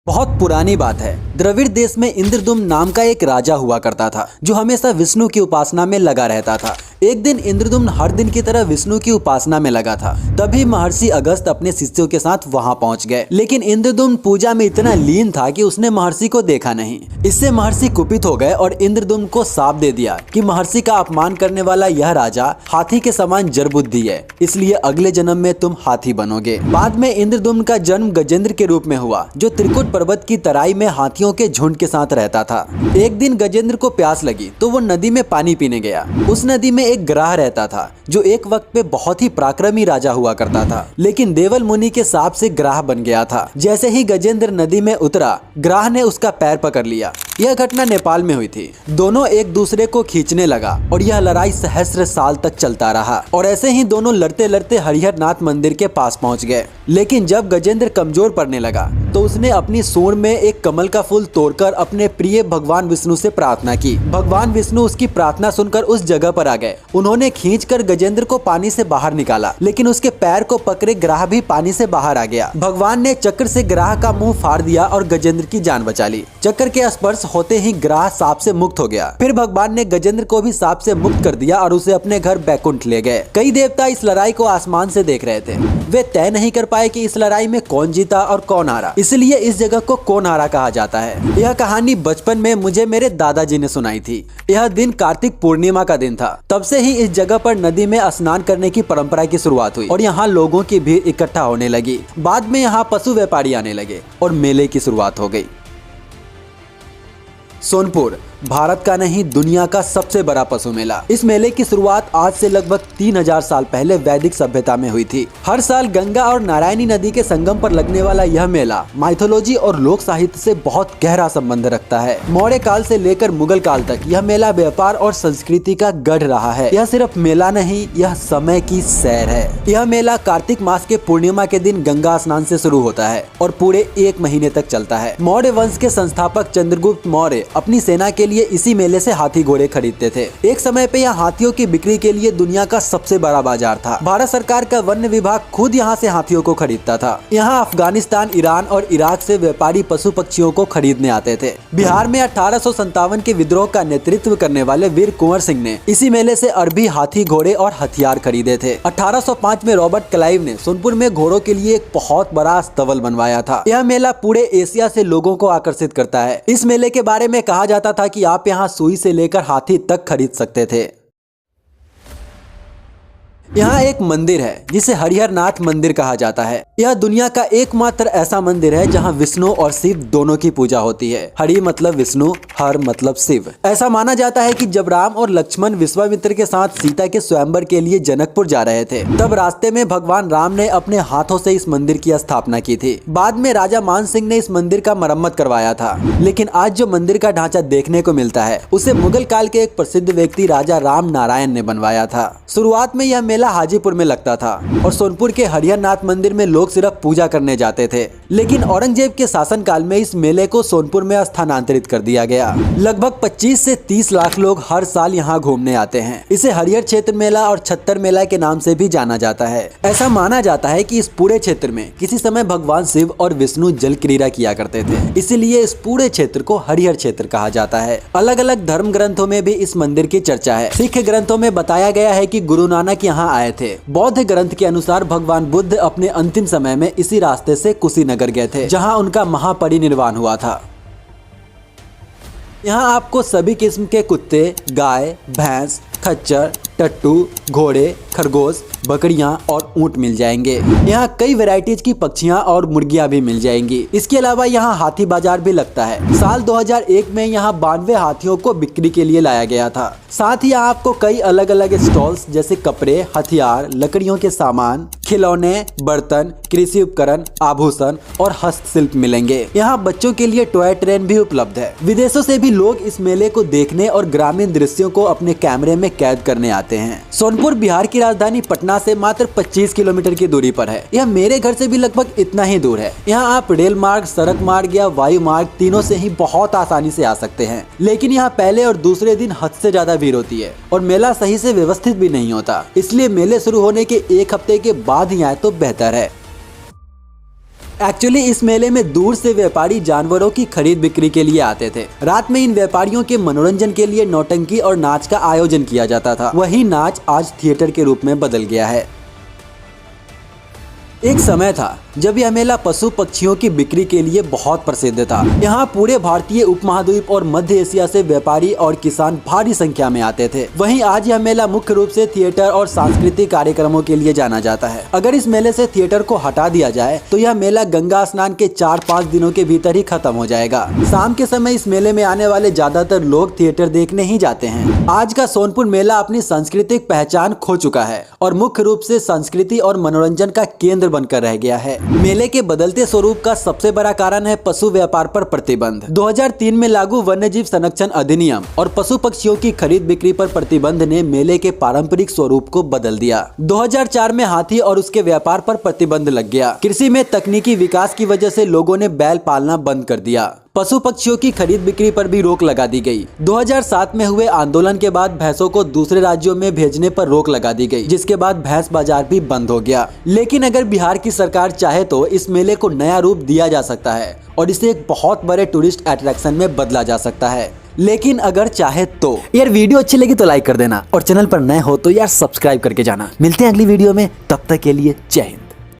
बहुत पुरानी बात है। द्रविड़ देश में इंद्रदुम्न नाम का एक राजा हुआ करता था जो हमेशा विष्णु की उपासना में लगा रहता था। एक दिन इंद्रदुम्न हर दिन की तरह विष्णु की उपासना में लगा था। तभी महर्षि अगस्त अपने शिष्यों के साथ वहां पहुंच गए, लेकिन इंद्रदुम्न पूजा में इतना लीन था कि उसने महर्षि को देखा नहीं। इससे महर्षि कुपित हो गए और इंद्रदुम्न को शाप दे दिया कि महर्षि का अपमान करने वाला यह राजा हाथी के समान जड़बुद्धि है, इसलिए अगले जन्म में तुम हाथी बनोगे। बाद में इंद्रदुम्न का जन्म गजेंद्र के रूप में हुआ, जो त्रिकुट पर्वत की तराई में हाथियों के झुंड के साथ रहता था। एक दिन गजेंद्र को प्यास लगी तो वो नदी में पानी पीने गया। उस नदी में एक ग्राह रहता था जो एक वक्त पे बहुत ही पराक्रमी राजा हुआ करता था, लेकिन देवल मुनि के शाप से ग्राह बन गया था। जैसे ही गजेंद्र नदी में उतरा, ग्राह ने उसका पैर पकड़ लिया। यह घटना नेपाल में हुई थी। दोनों एक दूसरे को खींचने लगा और यह लड़ाई सहस्र साल तक चलता रहा। और ऐसे ही दोनों लड़ते लड़ते हरिहर नाथ मंदिर के पास पहुंच गए। लेकिन जब गजेंद्र कमजोर पड़ने लगा तो उसने अपनी सूंड में एक कमल का फूल तोड़कर अपने प्रिय भगवान विष्णु से प्रार्थना की। भगवान विष्णु उसकी प्रार्थना सुनकर उस जगह पर आ गए। उन्होंने खींचकर गजेंद्र को पानी से बाहर निकाला, लेकिन उसके पैर को पकड़े ग्राह भी पानी से बाहर आ गया। भगवान ने चक्र से ग्राह का मुंह फाड़ दिया और गजेंद्र की जान बचा ली। चक्र के स्पर्श होते ही ग्राह सांप से मुक्त हो गया। फिर भगवान ने गजेंद्र को भी सांप से मुक्त कर दिया और उसे अपने घर बैकुंठ ले गए। कई देवता इस लड़ाई को आसमान से देख रहे थे। वे तय नहीं कर पाए कि इस लड़ाई में कौन जीता और कौन हारा, इसलिए इस जगह को कोनहारा कहा जाता है। यह कहानी बचपन में मुझे मेरे दादाजी ने सुनाई थी। यह दिन कार्तिक पूर्णिमा का दिन था। तब से ही इस जगह पर नदी में स्नान करने की परंपरा की शुरुआत हुई और यहाँ लोगों की भीड़ इकट्ठा होने लगी। बाद में यहाँ पशु व्यापारी आने लगे और मेले की शुरुआत हो गई। सोनपुर भारत का नहीं, दुनिया का सबसे बड़ा पशु मेला। इस मेले की शुरुआत आज से लगभग 3000 साल पहले वैदिक सभ्यता में हुई थी। हर साल गंगा और नारायणी नदी के संगम पर लगने वाला यह मेला माइथोलॉजी और लोक साहित्य से बहुत गहरा संबंध रखता है। मौर्य काल से लेकर मुगल काल तक यह मेला व्यापार और संस्कृति का गढ़ रहा है। यह सिर्फ मेला नहीं, यह समय की सैर है। यह मेला कार्तिक मास के पूर्णिमा के दिन गंगा स्नान से शुरू होता है और पूरे 1 महीने तक चलता है। मौर्य वंश के संस्थापक चंद्रगुप्त मौर्य अपनी सेना के लिए इसी मेले से हाथी घोड़े खरीदते थे। एक समय पे यह हाथियों की बिक्री के लिए दुनिया का सबसे बड़ा बाजार था। भारत सरकार का वन्य विभाग खुद यहाँ से हाथियों को खरीदता था। यहाँ अफगानिस्तान, ईरान और इराक से व्यापारी पशु पक्षियों को खरीदने आते थे। बिहार में 1857 के विद्रोह का नेतृत्व करने वाले वीर कुंवर सिंह ने इसी मेले से अरबी हाथी, घोड़े और हथियार खरीदे थे। 1805 में रॉबर्ट क्लाइव ने सोनपुर में घोड़ों के लिए एक बहुत बड़ा अस्तबल बनवाया था। यह मेला पूरे एशिया से लोगों को आकर्षित करता है। इस मेले के बारे में कहा जाता था कि आप यहाँ सुई से लेकर हाथी तक खरीद सकते थे। यहाँ एक मंदिर है जिसे हरिहर नाथ मंदिर कहा जाता है। यह दुनिया का एकमात्र ऐसा मंदिर है जहाँ विष्णु और शिव दोनों की पूजा होती है। हरि मतलब विष्णु, हर मतलब शिव। ऐसा माना जाता है कि जब राम और लक्ष्मण विश्वामित्र के साथ सीता के स्वयंवर के लिए जनकपुर जा रहे थे, तब रास्ते में भगवान राम ने अपने हाथों से इस मंदिर की स्थापना की थी। बाद में राजा मान सिंह ने इस मंदिर का मरम्मत करवाया था, लेकिन आज जो मंदिर का ढांचा देखने को मिलता है उसे मुगल काल के एक प्रसिद्ध व्यक्ति राजा राम नारायण ने बनवाया था। शुरुआत में यह मेला हाजीपुर में लगता था और सोनपुर के हरिहर नाथ मंदिर में लोग सिर्फ पूजा करने जाते थे, लेकिन औरंगजेब के शासनकाल में इस मेले को सोनपुर में स्थानांतरित कर दिया गया। लगभग 25 से 30 लाख लोग हर साल यहाँ घूमने आते हैं। इसे हरिहर क्षेत्र मेला और छत्तर मेला के नाम से भी जाना जाता है। ऐसा माना जाता है कि इस पूरे क्षेत्र में किसी समय भगवान शिव और विष्णु जल क्रीड़ा किया करते थे, इसीलिए इस पूरे क्षेत्र को हरिहर क्षेत्र कहा जाता है। अलग अलग धर्म ग्रंथों में भी इस मंदिर की चर्चा है। सिख ग्रंथों में बताया गया है कि गुरु नानक यहाँ आए थे। बौद्ध ग्रंथ के अनुसार भगवान बुद्ध अपने अंतिम समय में इसी रास्ते से कुशीनगर गए थे, जहां उनका महापरिनिर्वाण हुआ था। यहाँ आपको सभी किस्म के कुत्ते, गाय, भैंस, खच्चर, टट्टू, घोड़े, खरगोश, बकरियां और ऊंट मिल जाएंगे। यहाँ कई वैरायटीज की पक्षियां और मुर्गियां भी मिल जाएंगी। इसके अलावा यहाँ हाथी बाजार भी लगता है। साल 2001 में यहाँ 92 हाथियों को बिक्री के लिए लाया गया था। साथ ही यहाँ आपको कई अलग अलग स्टॉल्स जैसे कपड़े, हथियार, लकड़ियों के सामान, खिलौने, बर्तन, कृषि उपकरण, आभूषण और हस्तशिल्प मिलेंगे। यहाँ बच्चों के लिए टॉय ट्रेन भी उपलब्ध है। विदेशों से भी लोग इस मेले को देखने और ग्रामीण दृश्यों को अपने कैमरे में कैद करने आते हैं। सोनपुर बिहार की राजधानी पटना से मात्र 25 किलोमीटर की दूरी पर है। यह मेरे घर से भी लगभग इतना ही दूर है। यहाँ आप रेल मार्ग, सड़क मार्ग या वायु मार्ग तीनों से ही बहुत आसानी से आ सकते हैं, लेकिन यहाँ पहले और दूसरे दिन हद से ज्यादा भीड़ होती है और मेला सही से व्यवस्थित भी नहीं होता। इसलिए मेले शुरू होने के 1 हफ्ते के बाद ही आए तो बेहतर है। एक्चुअली इस मेले में दूर से व्यापारी जानवरों की खरीद बिक्री के लिए आते थे। रात में इन व्यापारियों के मनोरंजन के लिए नौटंकी और नाच का आयोजन किया जाता था। वही नाच आज थिएटर के रूप में बदल गया है। एक समय था जब यह मेला पशु पक्षियों की बिक्री के लिए बहुत प्रसिद्ध था। यहाँ पूरे भारतीय उपमहाद्वीप और मध्य एशिया से व्यापारी और किसान भारी संख्या में आते थे। वहीं आज यह मेला मुख्य रूप से थिएटर और सांस्कृतिक कार्यक्रमों के लिए जाना जाता है। अगर इस मेले से थिएटर को हटा दिया जाए तो यह मेला गंगा स्नान के 4-5 दिनों के भीतर ही खत्म हो जाएगा। शाम के समय इस मेले में आने वाले ज्यादातर लोग थिएटर देखने ही जाते हैं। आज का सोनपुर मेला अपनी सांस्कृतिक पहचान खो चुका है और मुख्य रूप से संस्कृति और मनोरंजन का केंद्र बनकर रह गया है। मेले के बदलते स्वरूप का सबसे बड़ा कारण है पशु व्यापार पर प्रतिबंध। 2003 में लागू वन्यजीव संरक्षण अधिनियम और पशु पक्षियों की खरीद बिक्री पर प्रतिबंध ने मेले के पारंपरिक स्वरूप को बदल दिया। 2004 में हाथी और उसके व्यापार पर प्रतिबंध लग गया। कृषि में तकनीकी विकास की वजह से लोगों ने बैल पालना बंद कर दिया। पशु पक्षियों की खरीद बिक्री पर भी रोक लगा दी गई। 2007 में हुए आंदोलन के बाद भैंसों को दूसरे राज्यों में भेजने पर रोक लगा दी गई, जिसके बाद भैंस बाजार भी बंद हो गया। लेकिन अगर बिहार की सरकार चाहे तो इस मेले को नया रूप दिया जा सकता है और इसे एक बहुत बड़े टूरिस्ट अट्रैक्शन में बदला जा सकता है। लेकिन अगर चाहे तो यार वीडियो अच्छी लगी तो लाइक कर देना और चैनल पर नए हो तो यार सब्सक्राइब करके जाना। मिलते हैं अगली वीडियो में, तब तक के लिए जय हिंद।